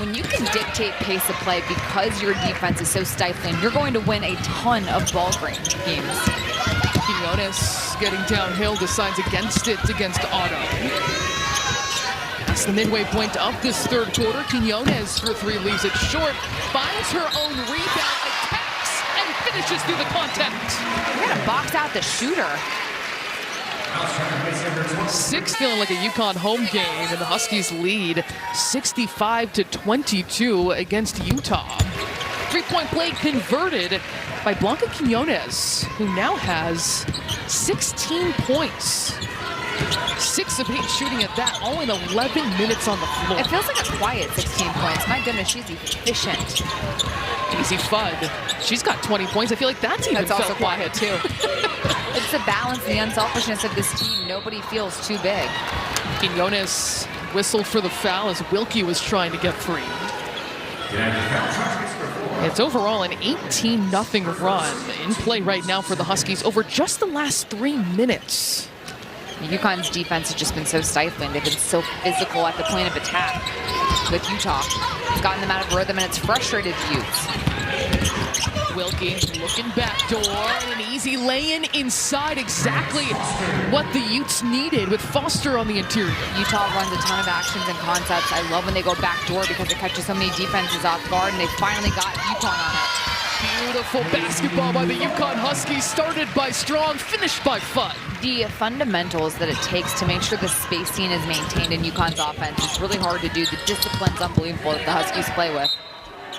When you can dictate pace of play because your defense is so stifling, you're going to win a ton of ball games. Quinones getting downhill, decides against it against Otto. That's the midway point of this third quarter. Quinones for three leaves it short, finds her own rebound, attacks, and finishes through the contact. You're gonna box out the shooter. 6 feeling like a UConn home game, and the Huskies lead 65-22 against Utah. Three-point play converted by Blanca Quinones, who now has 16 points. 6 of 8 shooting at that, all in 11 minutes on the floor. It feels like a quiet 16 points. My goodness, she's efficient. Azzi Fudd, she's got 20 points. I feel like that's also quiet too. It's the balance and the unselfishness of this team. Nobody feels too big. Quinones whistled for the foul as Wilke was trying to get free. It's overall an 18-0 run in play right now for the Huskies over just the last 3 minutes. UConn's defense has just been so stifling. They've been so physical at the point of attack with Utah. It's gotten them out of rhythm, and it's frustrated the Utes. Wilke looking back door, and an easy lay-in inside, exactly what the Utes needed with Foster on the interior. Utah runs a ton of actions and concepts. I love when they go back door because it catches so many defenses off guard, and they finally got UConn on it. Beautiful basketball by the UConn Huskies, started by Strong, finished by Fudd. The fundamentals that it takes to make sure the spacing is maintained in UConn's offense is really hard to do. The discipline's unbelievable that the Huskies play with.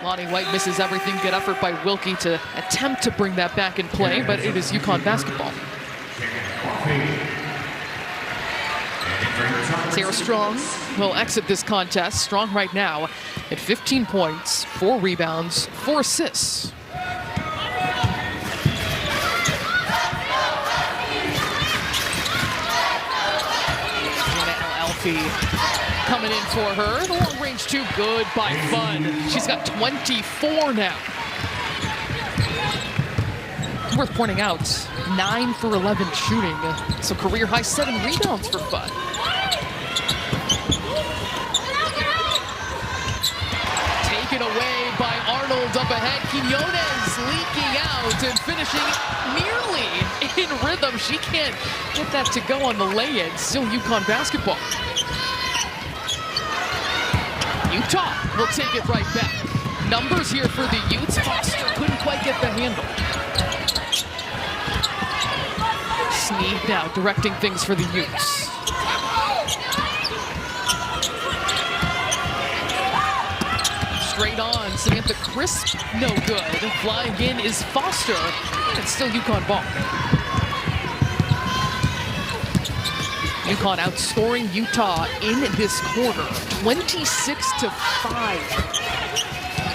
Lonnie White misses everything. Good effort by Wilke to attempt to bring that back in play, but it is UConn basketball. Sarah Strong will exit this contest. Strong right now at 15 points, 4 rebounds, 4 assists. Coming in for her. The long range too good by Fudd. She's got 24 now. Worth pointing out, 9 for 11 shooting. So career high 7 rebounds for Fudd. Taken away by Arnold up ahead. Quiñones leaking out and finishing nearly in rhythm. She can't get that to go on the lay-in. Still UConn basketball. Utah will take it right back. Numbers here for the Utes. Foster couldn't quite get the handle. Sneed now directing things for the Utes. Straight on, Samantha Crisp, no good. Flying in is Foster. It's still UConn ball. UConn outscoring Utah in this quarter, 26-5.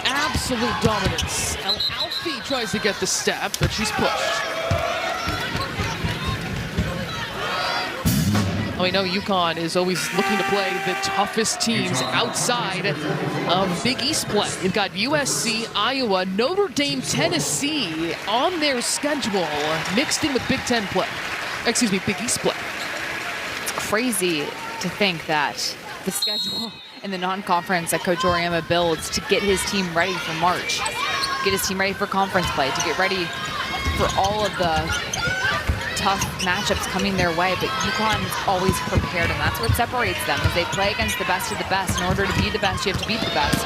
Absolute dominance. El Alfie tries to get the step, but she's pushed. We know UConn is always looking to play the toughest teams outside of Big East play. They've got USC, Iowa, Notre Dame, Tennessee on their schedule, mixed in with Big Ten play. Excuse me, Big East play. Crazy to think that the schedule and the non-conference that Coach Auriemma builds to get his team ready for March, get his team ready for conference play, to get ready for all of the tough matchups coming their way, but UConn is always prepared, and that's what separates them, as they play against the best of the best. In order to be the best, you have to beat the best.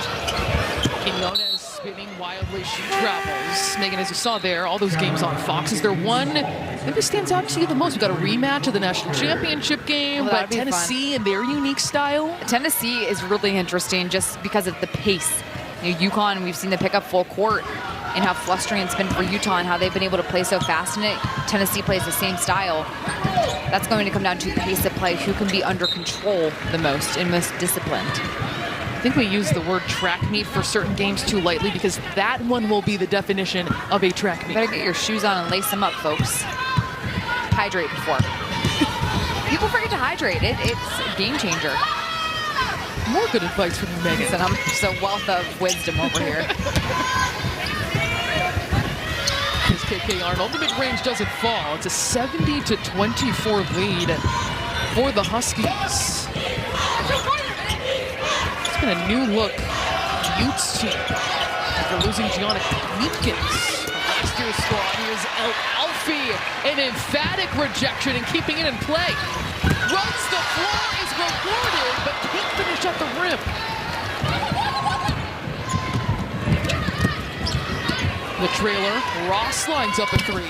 Quiñones spinning wildly, she travels. Megan, as you saw there, all those games on Fox. Is there one that maybe stands out to you the most? We've got a rematch of the national championship game, but Tennessee and their unique style. Tennessee is really interesting just because of the pace. You know, UConn, we've seen them pick up full court, and how frustrating it's been for Utah and how they've been able to play so fast in it. Tennessee plays the same style. That's going to come down to pace of play, who can be under control the most and most disciplined. I think we use the word track meet for certain games too lightly, because that one will be the definition of a track meet. You better get your shoes on and lace them up, folks. Hydrate before. People forget to hydrate. It's a game changer. More good advice from you, Megan. I'm just a wealth of wisdom over here. Here's KK Arnold. The mid-range doesn't fall. It's a 70-24 lead for the Huskies. It's been a new look Utes team after losing Gianna Kniepkins. Last year's squad. Here's El Alfie. An emphatic rejection and keeping it in play. Runs the floor, is rewarded, but can't finish at the rim. The trailer, Ross lines up a 3.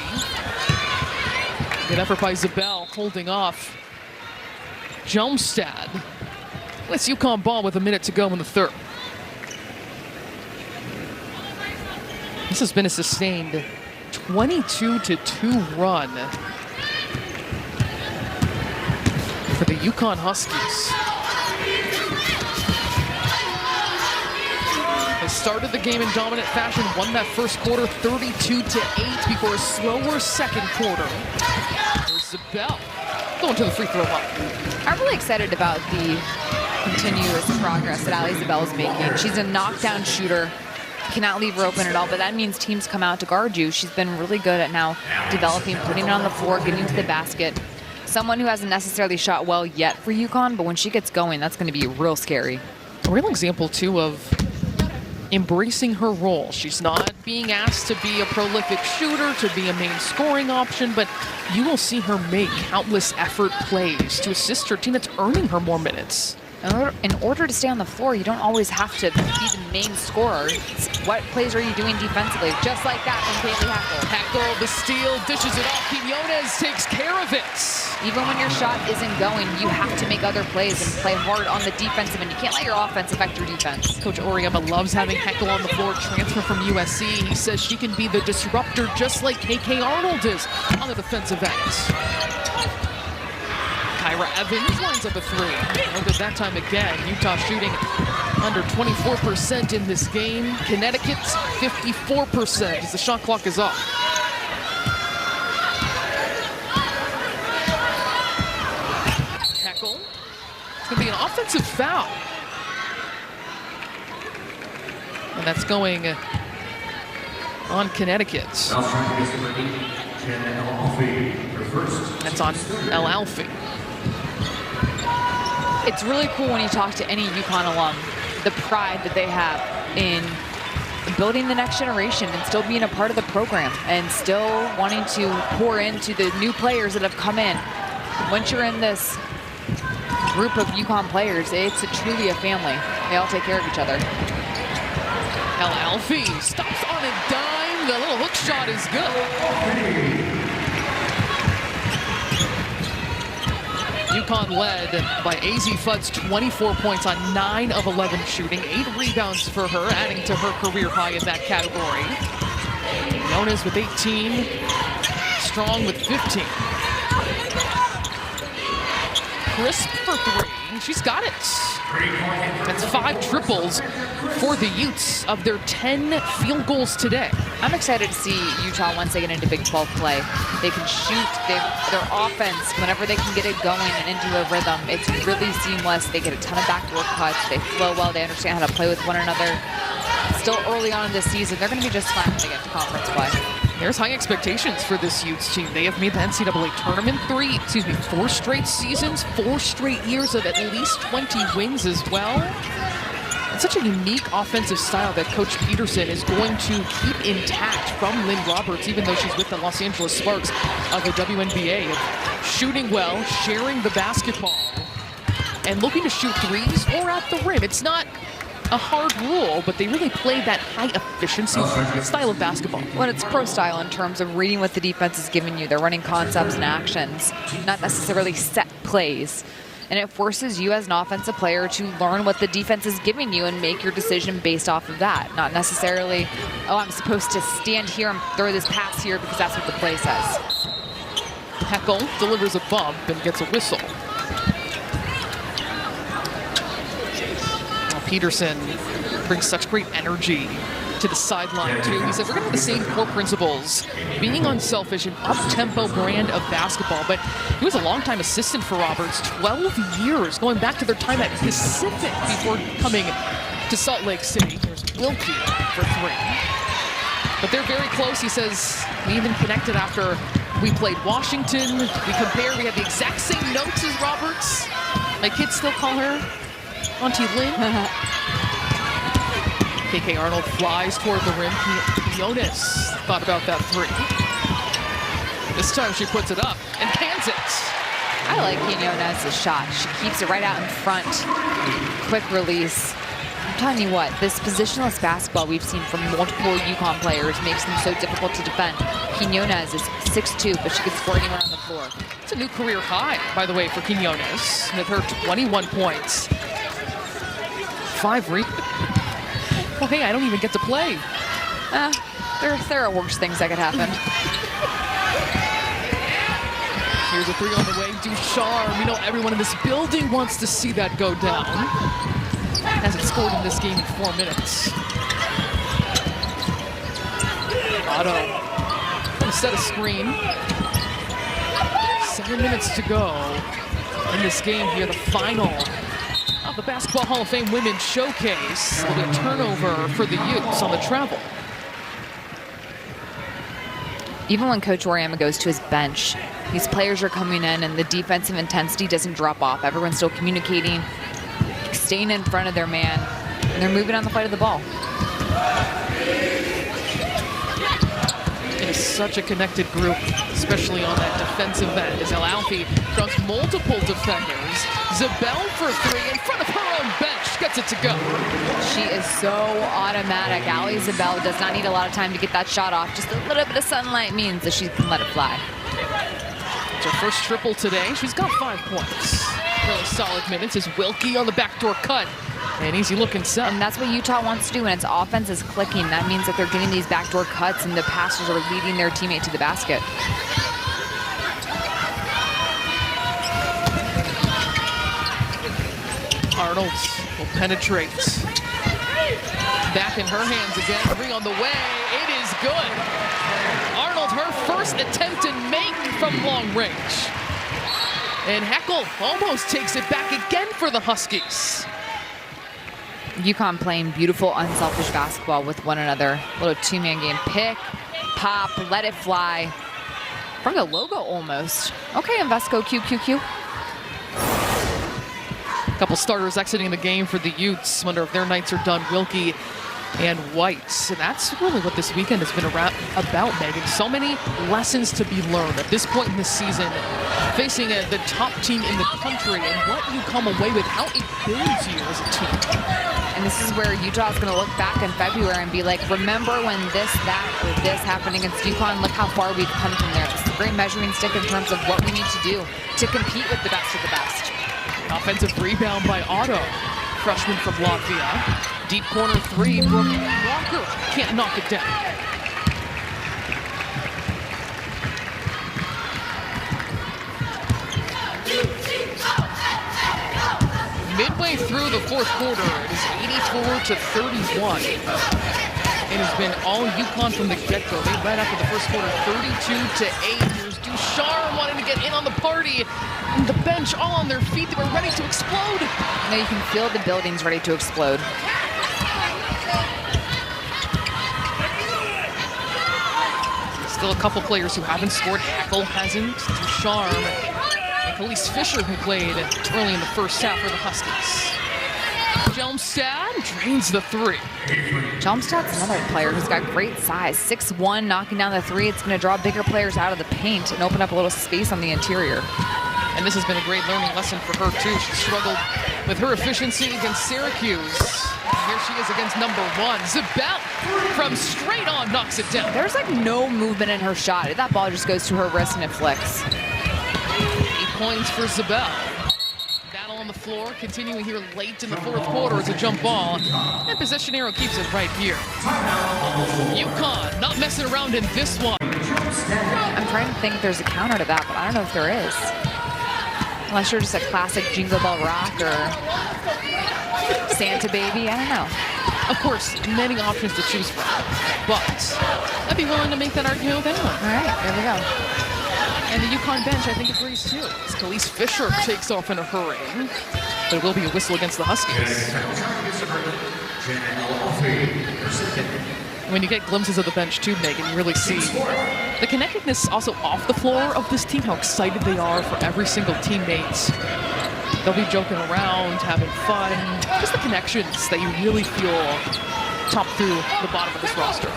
Good effort by Zabel, holding off Jomstad. It's UConn ball with a minute to go in the third. This has been a sustained 22-2 run for the UConn Huskies. They started the game in dominant fashion, won that first quarter 32-8 before a slower second quarter. There's Zabel going to the free throw line. I'm really excited about the continuous progress that Ali Zabel is making. She's a knockdown shooter. Cannot leave her open at all, but that means teams come out to guard you. She's been really good at now developing, putting it on the floor, getting to the basket. Someone who hasn't necessarily shot well yet for UConn, but when she gets going, that's going to be real scary. A real example, too, of embracing her role. She's not being asked to be a prolific shooter, to be a main scoring option, but you will see her make countless effort plays to assist her team that's earning her more minutes. In order to stay on the floor, you don't always have to be the main scorer. It's what plays are you doing defensively? Just like that from Kaylee Hackle. Hackle, the steal, dishes it off. Quinones takes care of it. Even when your shot isn't going, you have to make other plays and play hard on the defensive end. You can't let your offense affect your defense. Coach Oriema loves having Hackle on the floor, transfer from USC. He says she can be the disruptor just like KK Arnold is on the defensive end. Kyra Evans lines up a three. Noted that time again. Utah shooting under 24% in this game. Connecticut's 54% as the shot clock is off. Tackle. It's going to be an offensive foul. And that's going on Connecticut. That's on El Alfie. It's really cool when you talk to any UConn alum, the pride that they have in building the next generation and still being a part of the program and still wanting to pour into the new players that have come in. Once you're in this group of UConn players, it's truly a family. They all take care of each other. El Alfie stops on a dime. The little hook shot is good. UConn led by Azzi Fudd's 24 points on 9 of 11 shooting, 8 rebounds for her, adding to her career high in that category. Quinones with 18, Strong with 15. Crisp for 3, she's got it. That's 5 triples for the Utes of their 10 field goals today. I'm excited to see Utah once they get into Big 12 play. They can shoot, their offense, whenever they can get it going and into a rhythm, it's really seamless. They get a ton of backdoor cuts, they flow well, they understand how to play with one another. Still early on in this season, they're going to be just fine when they get to conference play. There's high expectations for this Utes team. They have made the NCAA tournament 4 straight seasons, 4 straight years of at least 20 wins as well. It's such a unique offensive style that Coach Peterson is going to keep intact from Lynn Roberts, even though she's with the Los Angeles Sparks of the WNBA. Shooting well, sharing the basketball, and looking to shoot threes or at the rim. It's not a hard rule, but they really play that high efficiency style of basketball. Well, it's pro style in terms of reading what the defense is giving you. They're running concepts and actions, not necessarily set plays. And it forces you as an offensive player to learn what the defense is giving you and make your decision based off of that. Not necessarily, oh, I'm supposed to stand here and throw this pass here because that's what the play says. Hackle delivers a bump and gets a whistle. Peterson brings such great energy to the sideline too. He said, we're going to have the same core principles, being unselfish and up-tempo brand of basketball. But he was a longtime assistant for Roberts, 12 years, going back to their time at Pacific before coming to Salt Lake City. There's Wilke for 3. But they're very close. He says, we even connected after we played Washington. We compared, we had the exact same notes as Roberts. My kids still call her Auntie Lynn. KK Arnold flies toward the rim. Quinones thought about that 3. This time she puts it up and cans it. I like Quinones' shot. She keeps it right out in front. Quick release. I'm telling you what, this positionless basketball we've seen from multiple UConn players makes them so difficult to defend. Quinones is 6'2", but she can score anywhere on the floor. It's a new career high, by the way, for Quinones, with her 21 points. 5 rebounds. Well, hey, I don't even get to play. There are worse things that could happen. Here's a 3 on the way. Ducharme. We know everyone in this building wants to see that go down. Hasn't scored in this game in 4 minutes. Otto. Gonna set a screen. 7 minutes to go in this game here, the final of the Basketball Hall of Fame Women's Showcase. Will be a turnover for the Utes on the travel. Even when Coach Oriema goes to his bench, these players are coming in and the defensive intensity doesn't drop off. Everyone's still communicating, staying in front of their man, and they're moving on the flight of the ball. It is such a connected group, especially on that defensive end, as Alfie draws multiple defenders. Zabel for three in front of her own bench, gets it to go. She is so automatic. Ali Zabel does not need a lot of time to get that shot off. Just a little bit of sunlight means that she can let it fly. It's her first triple today. She's got 5 points. Really solid minutes as Wilke on the backdoor cut. An easy looking set. And that's what Utah wants to do when its offense is clicking. That means that they're getting these backdoor cuts and the passers are leading their teammate to the basket. Arnold will penetrate. Back in her hands again. Three on the way. It is good. Arnold, her first attempt to make from long range. And Heckel almost takes it back again for the Huskies. UConn playing beautiful, unselfish basketball with one another. Little two-man game. Pick, pop, let it fly. From the logo almost. Okay, Invesco QQQ. A couple starters exiting the game for the Utes. Wonder if their nights are done. Wilke and White. So that's really what this weekend has been about, Megan. So many lessons to be learned at this point in the season, facing the top team in the country, and what you come away with, how it builds you as a team. And this is where Utah's going to look back in February and be like, remember when this, that, or this happened against UConn? Look how far we've come from there. This is a great measuring stick in terms of what we need to do to compete with the best of the best. Offensive rebound by Otto, freshman from Latvia. Deep corner three, Brooke Walker can't knock it down. Midway through the fourth quarter, it is 84-31. It has been all UConn from the get-go. They led after the first quarter, 32-8. Here's Ducharme wanting to get in on the party. And the bench all on their feet. They were ready to explode. You know, you can feel the buildings ready to explode. Still a couple players who haven't scored. Heckel hasn't. Ducharme. Elise Fisher, who played early in the first half for the Huskies. Jelmstad drains the three. Jelmstad's another player who's got great size. 6'1", knocking down the three. It's going to draw bigger players out of the paint and open up a little space on the interior. And this has been a great learning lesson for her, too. She struggled with her efficiency against Syracuse. And here she is against number one. Zabel from straight on knocks it down. There's like no movement in her shot. That ball just goes to her wrist and it flicks. 8 points for Zabel. Battle on the floor, continuing here late in the fourth quarter as a jump ball. And possession arrow keeps it right here. UConn not messing around in this one. I'm trying to think if there's a counter to that, but I don't know if there is. Unless you're just a classic Jingle Bell Rock or Santa Baby, I don't know. Of course, many options to choose from, but I'd be willing to make that argument with anyone. All right, there we go. And the UConn bench, I think, agrees too. As Elise Fisher takes off in a hurry, but it will be a whistle against the Huskies. When you get glimpses of the bench too, Megan, you really see the connectedness also off the floor of this team, how excited they are for every single teammate. They'll be joking around, having fun, just the connections that you really feel top through the bottom of this roster.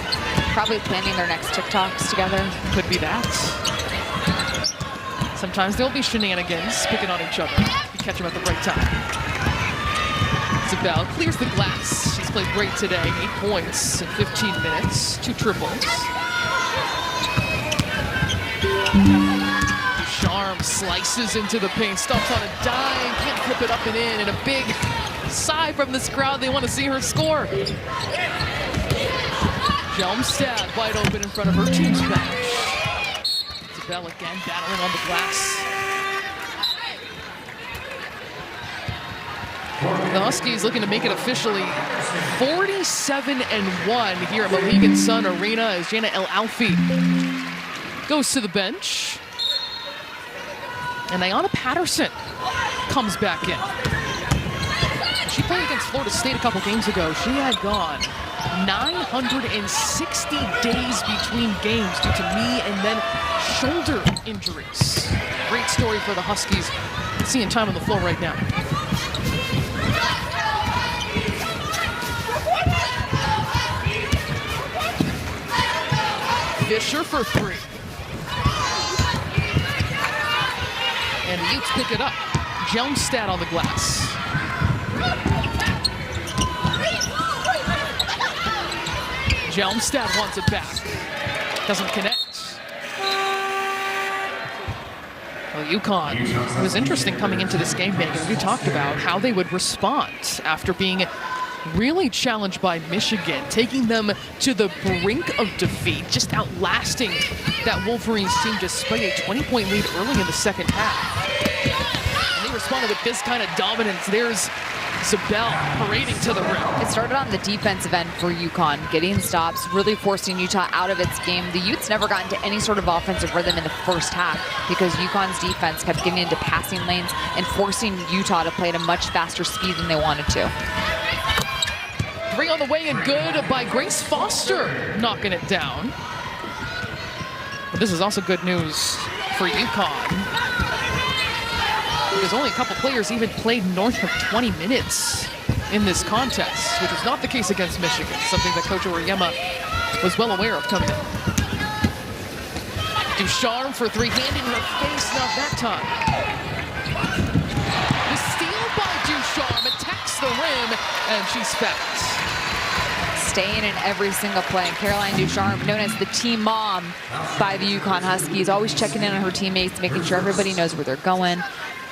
Probably planning their next TikToks together. Could be that. Sometimes there'll be shenanigans picking on each other. You catch them at the right time. Zabel clears the glass. She's played great today. 8 points in 15 minutes. 2 triples. Ducharme slices into the paint. Stops on a dime. Can't flip it up and in. And a big sigh from this crowd. They want to see her score. Jelmstad wide open in front of her team's bench. Zabel again battling on the glass. The Huskies looking to make it officially 47-1 here at Mohegan Sun Arena as Jana El-Alfi goes to the bench. And Ayanna Patterson comes back in. She played against Florida State a couple games ago. She had gone 960 days between games due to knee and then shoulder injuries. Great story for the Huskies. Seeing time on the floor right now. Fisher for three. And the Utes pick it up. Jelmstad on the glass. Jelmstad wants it back. Doesn't connect. Well, UConn, it was interesting coming into this game, Megan. We talked about how they would respond after being really challenged by Michigan, taking them to the brink of defeat, just outlasting that Wolverines team despite a 20-point lead early in the second half. And they responded with this kind of dominance. There's Zabel parading to the rim. It started on the defensive end for UConn, getting stops, really forcing Utah out of its game. The Utes never got into any sort of offensive rhythm in the first half because UConn's defense kept getting into passing lanes and forcing Utah to play at a much faster speed than they wanted to. Three on the way and good by Grace Foster, knocking it down. But this is also good news for UConn, because only a couple players even played north of 20 minutes in this contest, which was not the case against Michigan, something that Coach Oriema was well aware of coming in. Ducharme for three, handing her face, not that time. The steal by Ducharme, attacks the rim, and she's fouled. Staying in every single play. And Caroline Ducharme, known as the team mom by the UConn Huskies, always checking in on her teammates, making sure everybody knows where they're going,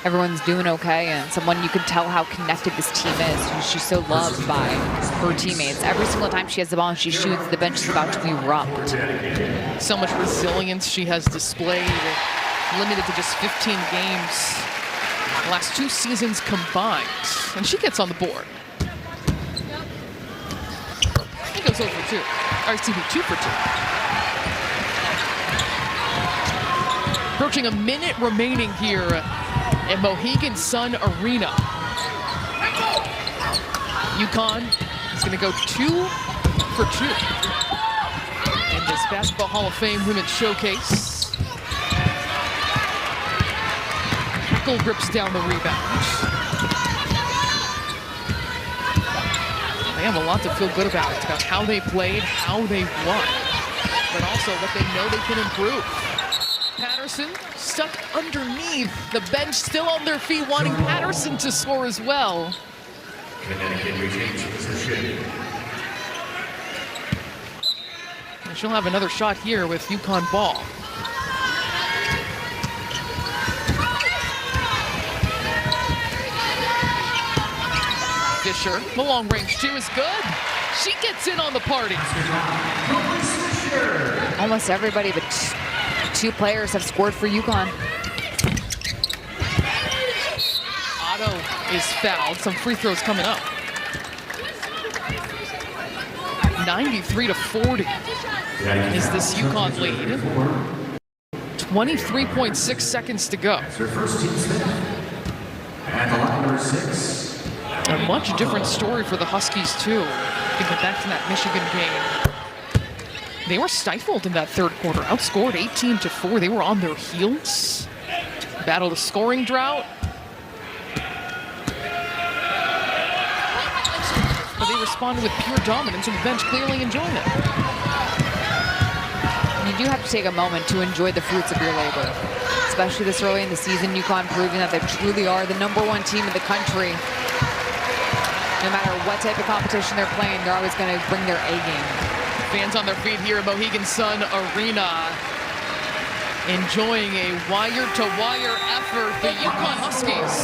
everyone's doing okay, and someone you can tell how connected this team is. She's so loved by her teammates. Every single time she has the ball and she shoots, the bench is about to erupt. So much resilience she has displayed, limited to just 15 games the last 2 seasons combined, and she gets on the board. He goes 0 for 2, or excuse me, 2 for 2. Approaching a minute remaining here at Mohegan Sun Arena. UConn is going to go 2 for 2 in this Basketball Hall of Fame Women's Showcase. Hackle grips down the rebound. They have a lot to feel good about how they played, how they won, but also what they know they can improve. Patterson stuck underneath. The bench still on their feet, wanting Patterson to score as well. Connecticut retains position. And she'll have another shot here with UConn ball. Fisher, the long range 2 is good. She gets in on the party. Almost everybody but 2 players have scored for UConn. Otto is fouled. Some free throws coming up. 93-40 is this UConn lead. 23.6 seconds to go. And the line number 6. A much different story for the Huskies, too. Thinking back to that Michigan game. They were stifled in that third quarter, outscored 18-4. They were on their heels. Battled a scoring drought. But they responded with pure dominance, and the bench clearly enjoying it. You do have to take a moment to enjoy the fruits of your labor, especially this early in the season. UConn proving that they truly are the #1 team in the country. No matter what type of competition they're playing, they're always going to bring their A game. Fans on their feet here at Mohegan Sun Arena, enjoying a wire-to-wire effort. The UConn Huskies